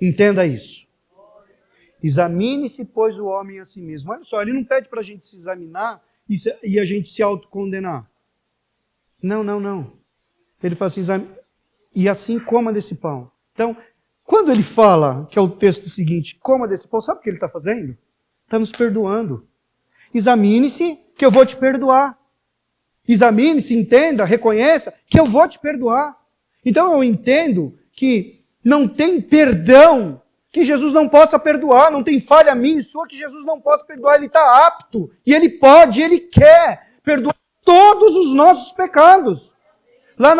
Entenda isso. Examine-se, pois, o homem a si mesmo. Olha só, ele não pede para a gente se examinar e a gente se autocondenar. Não. Ele fala assim, e assim coma desse pão. Então, quando ele fala, que é o texto seguinte, coma desse pão, sabe o que ele está fazendo? Está nos perdoando. Examine-se que eu vou te perdoar. Examine-se, entenda, reconheça que eu vou te perdoar. Então eu entendo que não tem perdão que Jesus não possa perdoar, não tem falha minha e sua que Jesus não possa perdoar. Ele está apto, e Ele pode, Ele quer perdoar todos os nossos pecados. Lá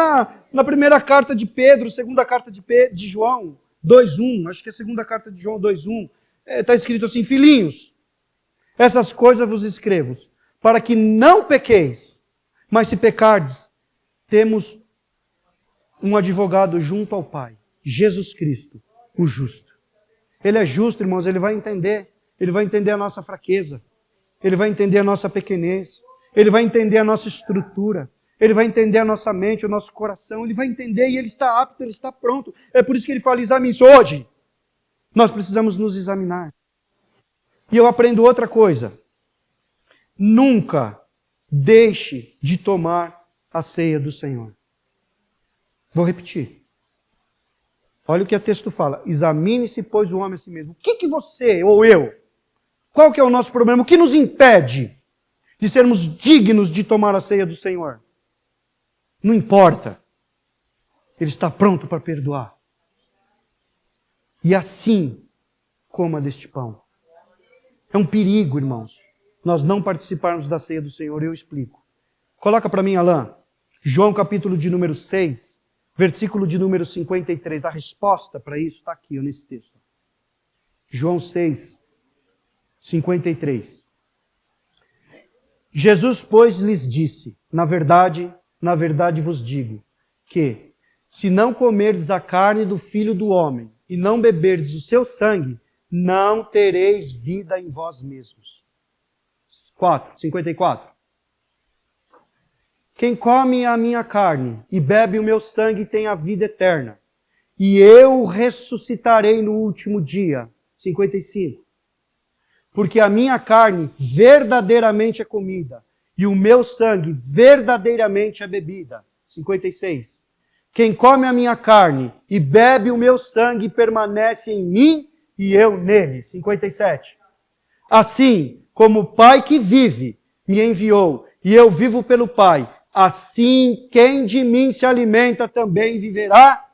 na primeira carta de Pedro, segunda carta de João 2:1, acho que é a segunda carta de João 2:1, está escrito assim: filhinhos, essas coisas vos escrevo, para que não pequeis, mas se pecardes, temos um advogado junto ao Pai, Jesus Cristo, o justo. Ele é justo, irmãos, ele vai entender a nossa fraqueza, ele vai entender a nossa pequenez, ele vai entender a nossa estrutura, ele vai entender a nossa mente, o nosso coração, ele vai entender e ele está apto, ele está pronto. É por isso que ele fala: examine-se. Hoje, nós precisamos nos examinar. E eu aprendo outra coisa. Nunca deixe de tomar a ceia do Senhor. Vou repetir. Olha o que o texto fala. Examine-se, pois, o homem a si mesmo. O que você ou eu, qual que é o nosso problema? O que nos impede de sermos dignos de tomar a ceia do Senhor? Não importa. Ele está pronto para perdoar. E assim, coma deste pão. É um perigo, irmãos, nós não participarmos da ceia do Senhor. Eu explico. Coloca para mim, Alain, João capítulo de número 6, versículo de número 53. A resposta para isso está aqui, nesse texto. João 6, 53. Jesus, pois, lhes disse: na verdade vos digo, que se não comerdes a carne do Filho do Homem e não beberdes o seu sangue, não tereis vida em vós mesmos. 54. Quem come a minha carne e bebe o meu sangue tem a vida eterna, e eu ressuscitarei no último dia. 55. Porque a minha carne verdadeiramente é comida, e o meu sangue verdadeiramente é bebida. 56. Quem come a minha carne e bebe o meu sangue permanece em mim e eu nele. 57. Assim como o Pai que vive me enviou e eu vivo pelo Pai, assim quem de mim se alimenta também viverá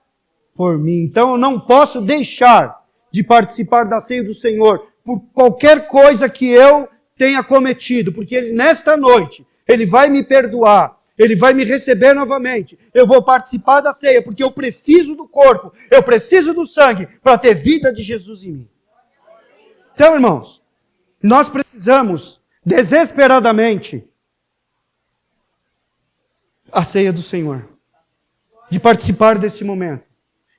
por mim. Então eu não posso deixar de participar da ceia do Senhor por qualquer coisa que eu tenha cometido, porque Ele, nesta noite, Ele vai me perdoar, Ele vai me receber novamente. Eu vou participar da ceia, porque eu preciso do corpo, eu preciso do sangue para ter vida de Jesus em mim. Então, irmãos, nós precisamos desesperadamente a ceia do Senhor, de participar desse momento,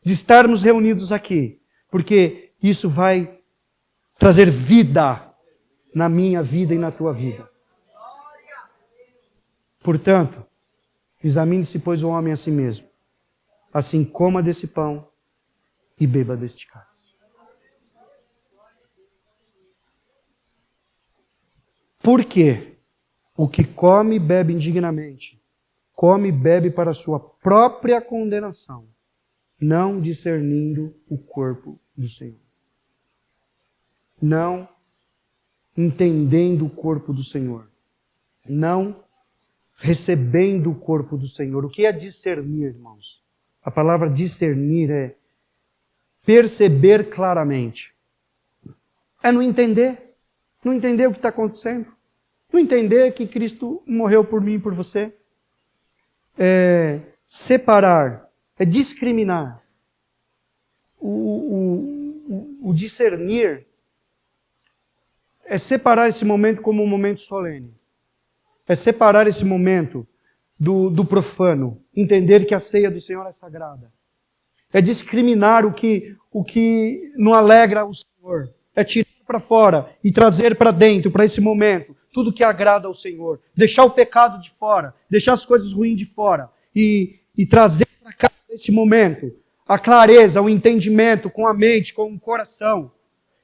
de estarmos reunidos aqui, porque isso vai trazer vida na minha vida e na tua vida. Portanto, examine-se, pois, o homem a si mesmo. Assim coma desse pão e beba deste cálice. Por quê? O que come e bebe indignamente, come e bebe para a sua própria condenação, não discernindo o corpo do Senhor. Não entendendo o corpo do Senhor. Não recebendo o corpo do Senhor. O que é discernir, irmãos? A palavra discernir é perceber claramente. É não entender. Não entender o que está acontecendo. Não entender que Cristo morreu por mim e por você. É separar. É discriminar. O discernir é separar esse momento como um momento solene. É separar esse momento do profano. Entender que a ceia do Senhor é sagrada. É discriminar o que não alegra o Senhor. É tirar para fora e trazer para dentro, para esse momento, tudo que agrada ao Senhor. Deixar o pecado de fora. Deixar as coisas ruins de fora. E trazer para cá, nesse momento, a clareza, o entendimento com a mente, com o coração.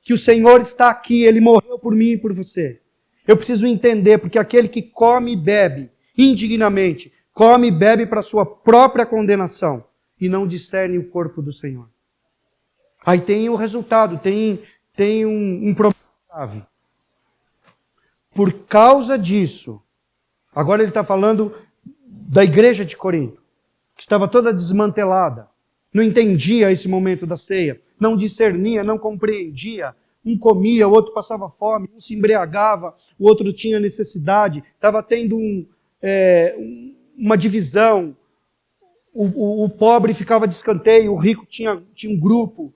Que o Senhor está aqui, Ele morreu por mim e por você. Eu preciso entender, porque aquele que come e bebe indignamente, come e bebe para a sua própria condenação. e não discernem o corpo do Senhor. Aí tem o resultado, tem um problema grave. Por causa disso, agora ele está falando da igreja de Corinto, que estava toda desmantelada, não entendia esse momento da ceia, não discernia, não compreendia. Um comia, o outro passava fome, um se embriagava, o outro tinha necessidade, estava tendo uma divisão. O pobre ficava de escanteio, o rico tinha um grupo.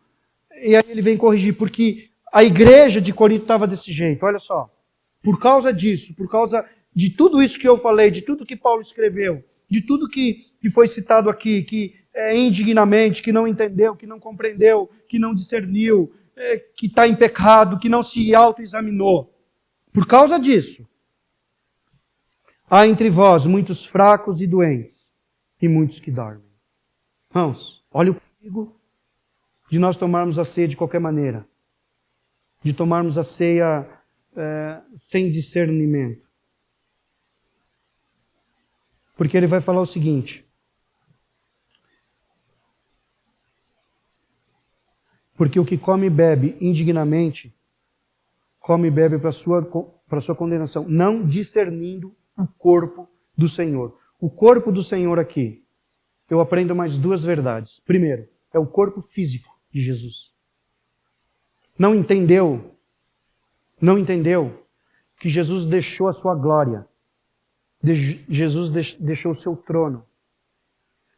E aí ele vem corrigir, porque a igreja de Corinto estava desse jeito, olha só. Por causa disso, por causa de tudo isso que eu falei, de tudo que Paulo escreveu, de tudo que foi citado aqui, que indignamente, que não entendeu, que não compreendeu, que não discerniu, que está em pecado, que não se autoexaminou. Por causa disso, há entre vós muitos fracos e doentes, e muitos que dormem. Irmãos, olha o perigo de nós tomarmos a ceia de qualquer maneira, de tomarmos a ceia sem discernimento. Porque ele vai falar o seguinte: porque o que come e bebe indignamente, come e bebe para sua condenação, não discernindo o corpo do Senhor. O corpo do Senhor aqui, eu aprendo mais duas verdades. Primeiro, é o corpo físico de Jesus. Não entendeu que Jesus deixou a sua glória. Jesus deixou o seu trono.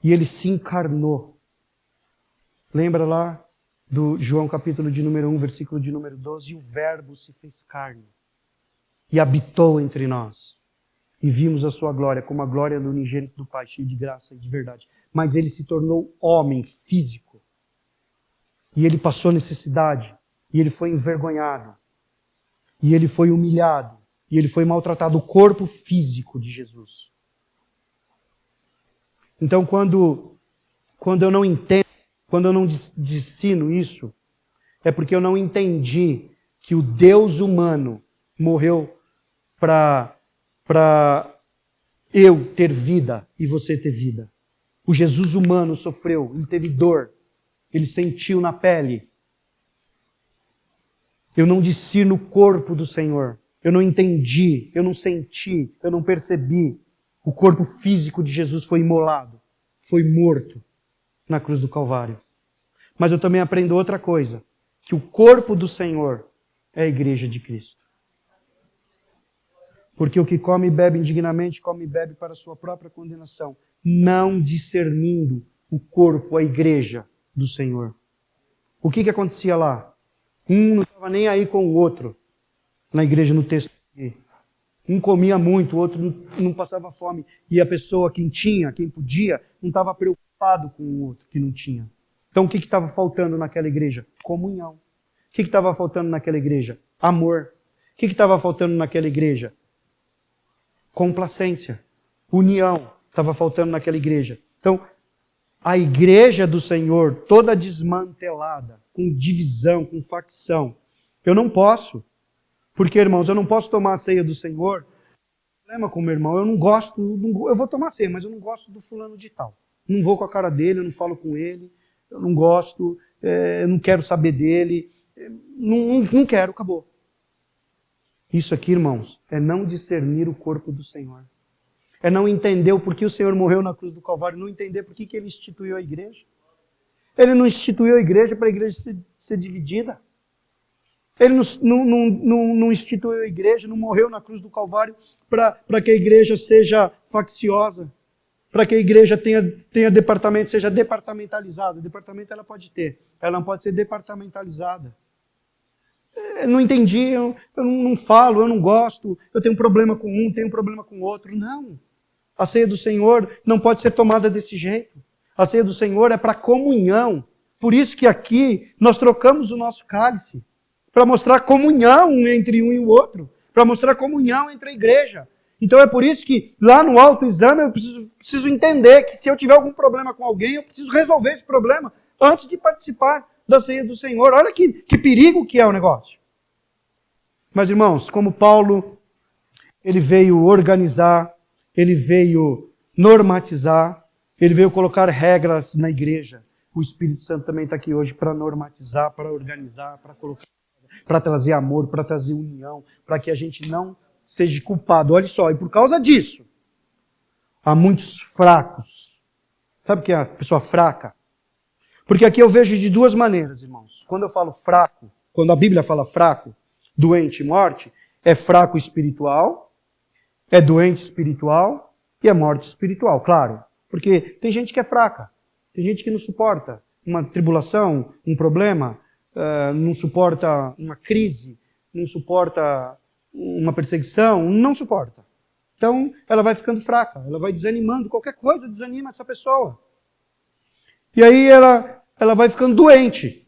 E ele se encarnou. Lembra lá do João capítulo de número 1, versículo de número 12? E o Verbo se fez carne e habitou entre nós. E vimos a sua glória como a glória do unigênito do Pai, cheio de graça e de verdade. Mas ele se tornou homem físico. E ele passou necessidade. E ele foi envergonhado. E ele foi humilhado. E ele foi maltratado. O corpo físico de Jesus. Então, quando eu não entendo, quando eu não ensino isso, é porque eu não entendi que o Deus humano morreu para eu ter vida e você ter vida. O Jesus humano sofreu, ele teve dor, ele sentiu na pele. Eu não discerno o corpo do Senhor. Eu não entendi, eu não senti, eu não percebi. O corpo físico de Jesus foi imolado, foi morto na cruz do Calvário. Mas eu também aprendo outra coisa, que o corpo do Senhor é a igreja de Cristo. Porque o que come e bebe indignamente, come e bebe para a sua própria condenação, não discernindo o corpo, a igreja do Senhor. O que acontecia lá? Um não estava nem aí com o outro, na igreja, no texto aqui. Um comia muito, o outro não passava fome. E a pessoa, quem tinha, quem podia, não estava preocupado com o outro que não tinha. Então o que estava faltando naquela igreja? Comunhão. O que estava faltando naquela igreja? Amor. O que estava faltando naquela igreja? Complacência. União. Estava faltando naquela igreja. Então, a igreja do Senhor, toda desmantelada, com divisão, com facção. Eu não posso. Porque, irmãos, eu não posso tomar a ceia do Senhor. Problema com o meu irmão, eu não gosto, eu vou tomar a ceia, mas eu não gosto do fulano de tal. Não vou com a cara dele, eu não falo com ele, eu não gosto, eu não quero saber dele, não quero, acabou. Isso aqui, irmãos, é não discernir o corpo do Senhor. É não entender o porquê o Senhor morreu na cruz do Calvário, não entender por que ele instituiu a igreja. Ele não instituiu a igreja para a igreja ser dividida. Ele não instituiu a igreja, não morreu na cruz do Calvário para que a igreja seja facciosa, para que a igreja tenha departamento, seja departamentalizada. Departamento ela pode ter, ela não pode ser departamentalizada. Eu não entendi, eu não falo, eu não gosto, eu tenho um problema com um, tenho um problema com o outro. Não. A ceia do Senhor não pode ser tomada desse jeito. A ceia do Senhor é para comunhão. Por isso que aqui nós trocamos o nosso cálice, para mostrar comunhão entre um e o outro, para mostrar comunhão entre a igreja. Então é por isso que lá no autoexame eu preciso entender que se eu tiver algum problema com alguém, eu preciso resolver esse problema antes de participar da ceia do Senhor. Olha que perigo que é o negócio. Mas irmãos, como Paulo, ele veio organizar, ele veio normatizar, Ele veio colocar regras na igreja. O Espírito Santo também está aqui hoje para normatizar, para organizar, para colocar, para trazer amor, para trazer união, para que a gente não seja culpado. Olha só, e por causa disso, há muitos fracos. Sabe o que é a pessoa fraca? Porque aqui eu vejo de duas maneiras, irmãos. Quando eu falo fraco, quando a Bíblia fala fraco, doente e morte, é fraco espiritual, é doente espiritual e é morte espiritual, claro. Porque tem gente que é fraca, tem gente que não suporta uma tribulação, um problema, não suporta uma crise, não suporta uma perseguição, não suporta. Então, ela vai ficando fraca, ela vai desanimando, qualquer coisa desanima essa pessoa. E aí ela vai ficando doente,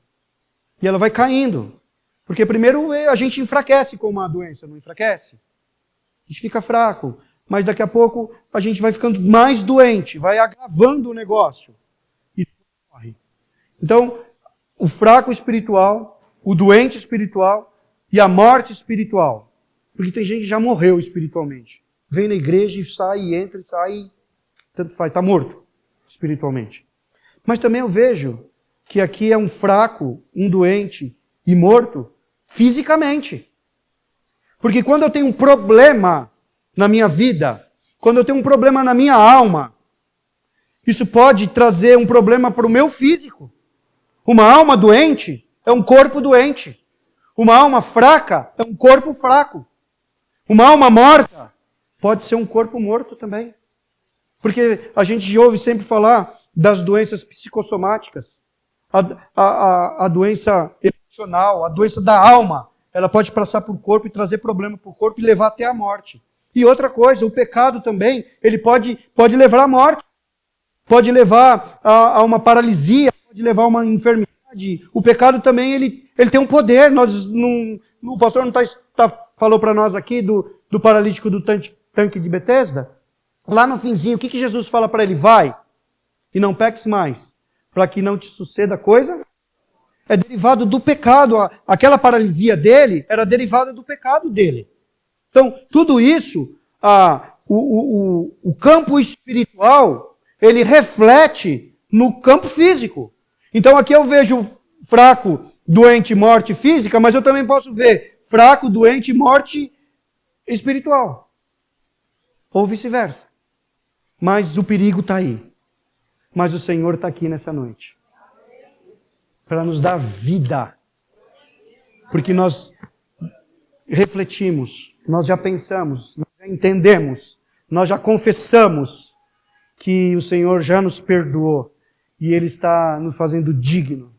e ela vai caindo. Porque primeiro a gente enfraquece com uma doença, não enfraquece? A gente fica fraco, mas daqui a pouco a gente vai ficando mais doente, vai agravando o negócio. E morre. Então, o fraco espiritual, o doente espiritual e a morte espiritual. Porque tem gente que já morreu espiritualmente. Vem na igreja e sai, e entra e sai, tanto faz, está morto espiritualmente. Mas também eu vejo que aqui é um fraco, um doente e morto fisicamente. Porque quando eu tenho um problema na minha vida, quando eu tenho um problema na minha alma, isso pode trazer um problema para o meu físico. Uma alma doente é um corpo doente. Uma alma fraca é um corpo fraco. Uma alma morta pode ser um corpo morto também. Porque a gente ouve sempre falar das doenças psicossomáticas. A doença emocional, a doença da alma, ela pode passar por corpo e trazer problema para o corpo e levar até a morte. E outra coisa, o pecado também, ele pode levar à morte. Pode levar a uma paralisia, pode levar a uma enfermidade. O pecado também, ele tem um poder. O pastor não falou para nós aqui do paralítico do tanque de Betesda? Lá no finzinho, o que Jesus fala para ele? Vai e não peques mais, para que não te suceda coisa. É derivado do pecado. Aquela paralisia dele era derivada do pecado dele. Então, tudo isso, o campo espiritual, ele reflete no campo físico. Então, aqui eu vejo fraco, doente, morte física, mas eu também posso ver fraco, doente, morte espiritual. Ou vice-versa. Mas o perigo está aí. Mas o Senhor está aqui nessa noite. Para nos dar vida. Porque nós refletimos, nós já pensamos, nós já entendemos, nós já confessamos que o Senhor já nos perdoou e Ele está nos fazendo digno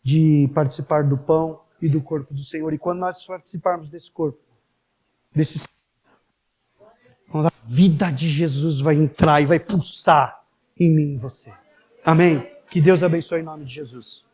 de participar do pão e do corpo do Senhor. E quando nós participarmos desse corpo, a vida de Jesus vai entrar e vai pulsar em mim e em você. Amém? Que Deus abençoe em nome de Jesus.